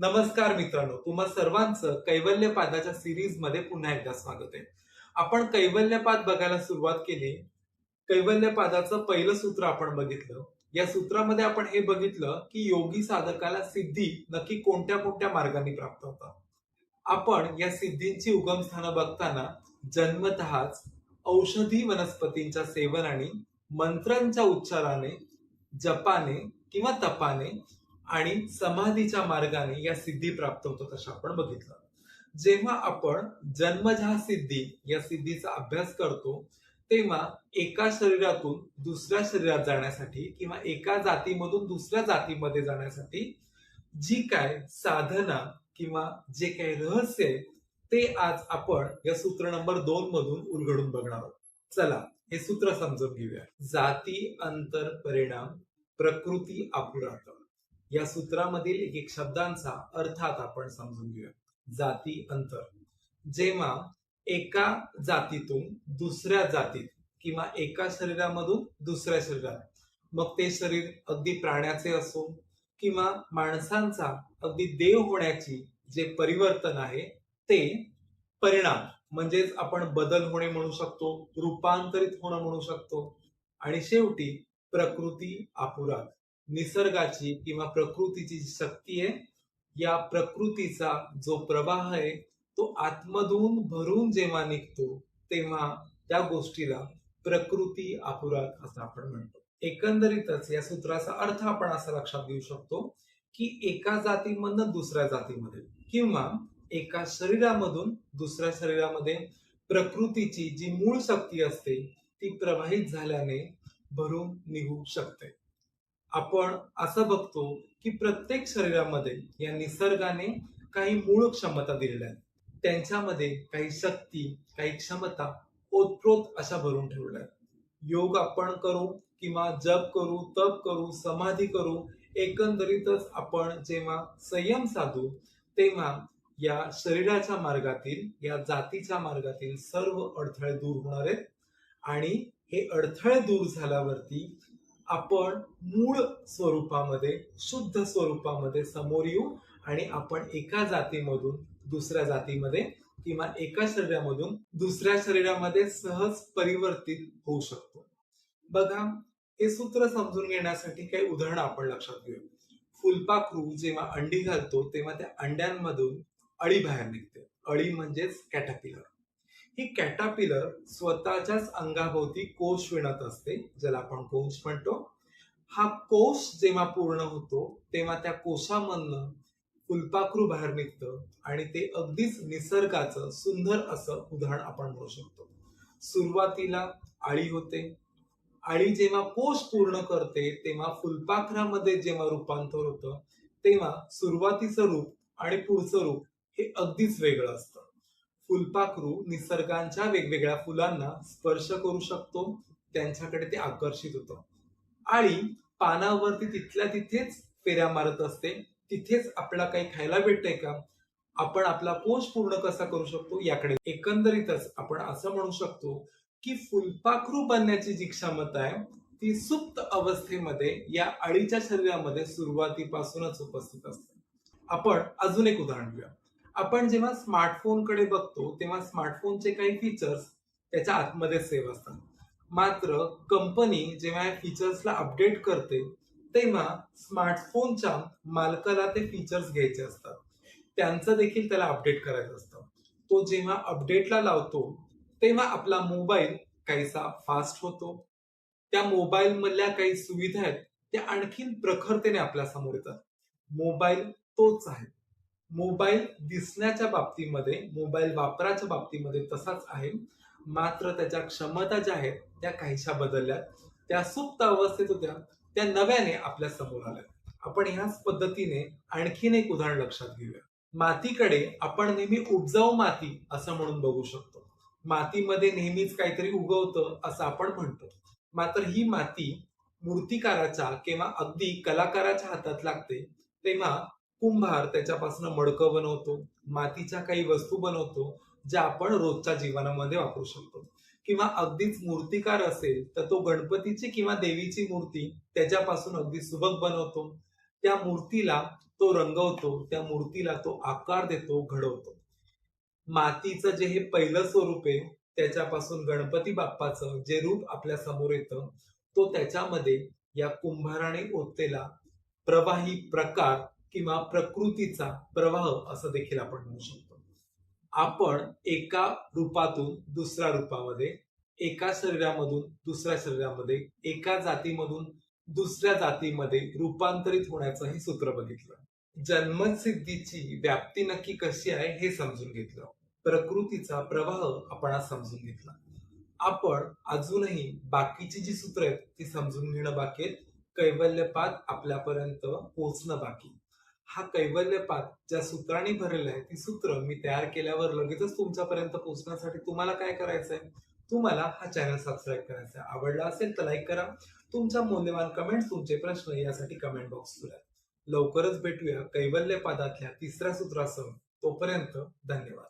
नमस्कार मित्रांनो, तुम्हा सर्वांचं कैवल्यपादाच्या सिरीज मध्ये पुन्हा एकदा स्वागत आहे. आपण कैवल्यपाद बघायला सुरुवात केली. कैवल्यपादाचं पहिलं सूत्र आपण बघितलं. या सूत्रामध्ये आपण हे बघितलं की योगी साधकाला सिद्धी नक्की कोणत्या कोणत्या मार्गाने प्राप्त होतात. आपण या सिद्धींची उगमस्थानं बघताना जन्मतःच औषधी वनस्पतींच्या सेवनाने, मंत्रांच्या उच्चाराने, जपाने किंवा तपाने आणि समाधीच्या मार्गाने या सिद्धी प्राप्त होतात असं आपण बघितलं. जेव्हा आपण जन्मजहा सिद्धी या सिद्धीचा अभ्यास करतो, तेव्हा एका शरीरातून दुसऱ्या शरीरात जाण्यासाठी किंवा एका जातीमधून दुसऱ्या जातीमध्ये जाण्यासाठी जी काय साधना किंवा जे काही रहस्य आहे ते आज आपण या सूत्र नंबर 2 मधून उलगडून बघणार आहोत. चला हे सूत्र समजून घेऊया. जाती अंतर परिणाम प्रकृती आपुरात. या सूत्रामधील एक एक शब्दांचा अर्थ आता आपण समजून घेऊया. जाती अंतर, जेव्हा एका जातीतून दुसऱ्या जातीत किंवा एका शरीरामधून दुसऱ्या शरीरात, मग ते शरीर अगदी प्राण्याचे असो किंवा माणसांचा अगदी देव होण्याची जे परिवर्तन आहे ते परिणाम म्हणजेच आपण बदल होणे म्हणू शकतो, रूपांतरित होणं म्हणू शकतो. आणि शेवटी प्रकृती आपुरात, निसर्गाची किंवा प्रकृतीची जी शक्ती आहे, या प्रकृतीचा जो प्रवाह आहे तो आतमधून भरून जेव्हा निघतो तेव्हा त्या गोष्टीला प्रकृती आपुरात असं आपण म्हणतो. एकंदरीतच या सूत्राचा अर्थ आपण असा लक्षात घेऊ शकतो की एका जातीमधून दुसऱ्या जातीमध्ये किंवा एका शरीरामधून दुसऱ्या शरीरामध्ये प्रकृतीची जी मूळ शक्ती असते ती प्रवाहित झाल्याने भरून निघू शकते. आपण असं बघतो की प्रत्येक शरीरामध्ये या निसर्गाने काही मूळ क्षमता दिलेल्या आहेत. त्यांच्यामध्ये काही शक्ती, काही क्षमता ओतप्रोत अशा भरून ठेवल्या आहेत. योग आपण करू किंवा जप करू, तप करू, समाधी करू, एकंदरीतच आपण जेव्हा संयम साधू तेव्हा या शरीराच्या मार्गातील, या जातीच्या मार्गातील सर्व अडथळे दूर होणार आहेत. आणि हे अडथळे दूर झाल्यावरती आपण मूळ स्वरूपामध्ये, शुद्ध स्वरूपामध्ये समोर येऊ आणि आपण एका जातीमधून दुसऱ्या जातीमध्ये किंवा एका शरीरामधून दुसऱ्या शरीरामध्ये सहज परिवर्तित होऊ शकतो. बघा, हे सूत्र समजून घेण्यासाठी काही उदाहरणं आपण लक्षात घेऊ. फुलपाखरू जेव्हा अंडी घालतो तेव्हा त्या अंड्यांमधून अळी बाहेर निघते. अळी म्हणजेच कॅटरपिलर. ही कॅटरपिलर स्वतःच्याच अंगाभोवती कोश विणत असते, ज्याला आपण कोश म्हणतो. हा कोश जेव्हा पूर्ण होतो तेव्हा त्या कोशामधनं फुलपाखरू बाहेर निघतं आणि ते अगदीच निसर्गाचं सुंदर असं उदाहरण आपण म्हणू शकतो. सुरुवातीला अळी होते. अळी जेव्हा कोश पूर्ण करते तेव्हा फुलपाखरामध्ये जेव्हा रूपांतर होतं तेव्हा सुरुवातीचं रूप आणि पुढचं रूप हे अगदीच वेगळं असतं. फुलपाखरू निसर्गाच्या वेगवेगळ्या फुलांना स्पर्श करू शकतो, त्यांच्याकडे ते आकर्षित होतं. अळी पानावरती तिथल्या तिथेच फेऱ्या मारत असते. तिथेच आपल्याला काही खायला भेटतंय का, आपण आपला कोश पूर्ण कसा करू शकतो याकडे. एकंदरीतच आपण असं म्हणू शकतो की फुलपाखरू बनण्याची जी क्षमता आहे ती सुप्त अवस्थेमध्ये या अळीच्या शरीरामध्ये सुरुवातीपासूनच उपस्थित असते. आपण अजून एक उदाहरण घेऊया. आपण जेव्हा स्मार्टफोनकडे बघतो तेव्हा स्मार्टफोनचे काही फीचर्स त्याच्या आतमध्ये सेव्ह असतात. मात्र कंपनी जेव्हा या फीचर्सला अपडेट करते तेव्हा स्मार्टफोनच्या मालकाला ते फीचर्स घ्यायचे असतात. त्यांचं देखील त्याला अपडेट करायचं असतं. तो जेव्हा अपडेटला लावतो तेव्हा आपला मोबाईल काहीसा फास्ट होतो. त्या मोबाईल मधल्या काही सुविधा आहेत त्या आणखीन प्रखरतेने आपल्या समोर येतात. मोबाईल तोच आहे. मोबाईल दिसण्याच्या बाबतीमध्ये, मोबाईल वापराच्या बाबतीमध्ये तसाच आहे. मात्र त्याच्या क्षमता ज्या आहेत त्या काहीशा बदलल्यात. त्या सुप्त अवस्थेत होत्या त्या नव्याने आपल्या समोर आल्या. आपण ह्याच पद्धतीने आणखीन एक उदाहरण लक्षात घेऊया. मातीकडे आपण नेहमी उपजाऊ माती असं म्हणून बघू शकतो. मातीमध्ये नेहमीच काहीतरी उगवतं असं आपण म्हणतो. मात्र ही माती मूर्तिकाराच्या किंवा अगदी कलाकाराच्या हातात लागते तेव्हा कुंभार त्याच्यापासून मडकं बनवतो, मातीच्या काही वस्तू बनवतो ज्या आपण रोजच्या जीवनामध्ये वापरू शकतो. किंवा अगदीच मूर्तिकार असेल तर तो गणपतीची किंवा देवीची मूर्ती त्याच्यापासून अगदी सुबक बनवतो. त्या मूर्तीला तो रंगवतो, त्या मूर्तीला तो आकार देतो, घडवतो. मातीचं जे हे पहिलं स्वरूप आहे, त्याच्यापासून गणपती बाप्पाचं जे रूप आपल्या समोर येतं, तो त्याच्यामध्ये या कुंभाराने ओतलेला प्रवाही प्रकार किंवा प्रकृतीचा प्रवाह असं देखील आपण म्हणू शकतो. आपण एका रूपातून दुसऱ्या रूपामध्ये, एका शरीरामधून दुसऱ्या शरीरामध्ये, एका जातीमधून दुसऱ्या जातीमध्ये रूपांतरित होण्याचं हे सूत्र बघितलं. जन्मसिद्धीची व्याप्ती नक्की कशी आहे हे समजून घेतलं. प्रकृतीचा प्रवाह आपण आज समजून घेतला. आपण अजूनही बाकीची जी सूत्र आहेत ती समजून घेणं बाकी आहे. कैवल्यपाद आपल्यापर्यंत पोहोचणं बाकी. हा कैवल्यपाद ज्या सूत्रांनी भरलेला आहे ती सूत्र मी तयार केल्यावर लगेचच तुमच्यापर्यंत पोहोचण्यासाठी तुम्हाला काय करायचंय? तुम्हाला हा चॅनल सबस्क्राईब करायचा आहे. आवडला असेल तर लाईक करा. तुमच्या मौल्यवान कमेंट्स, तुमचे प्रश्न यासाठी कमेंट बॉक्स खुला आहे. लवकरच भेटूया कैवल्यपादातल्या तिसऱ्या सूत्रासह. तोपर्यंत धन्यवाद.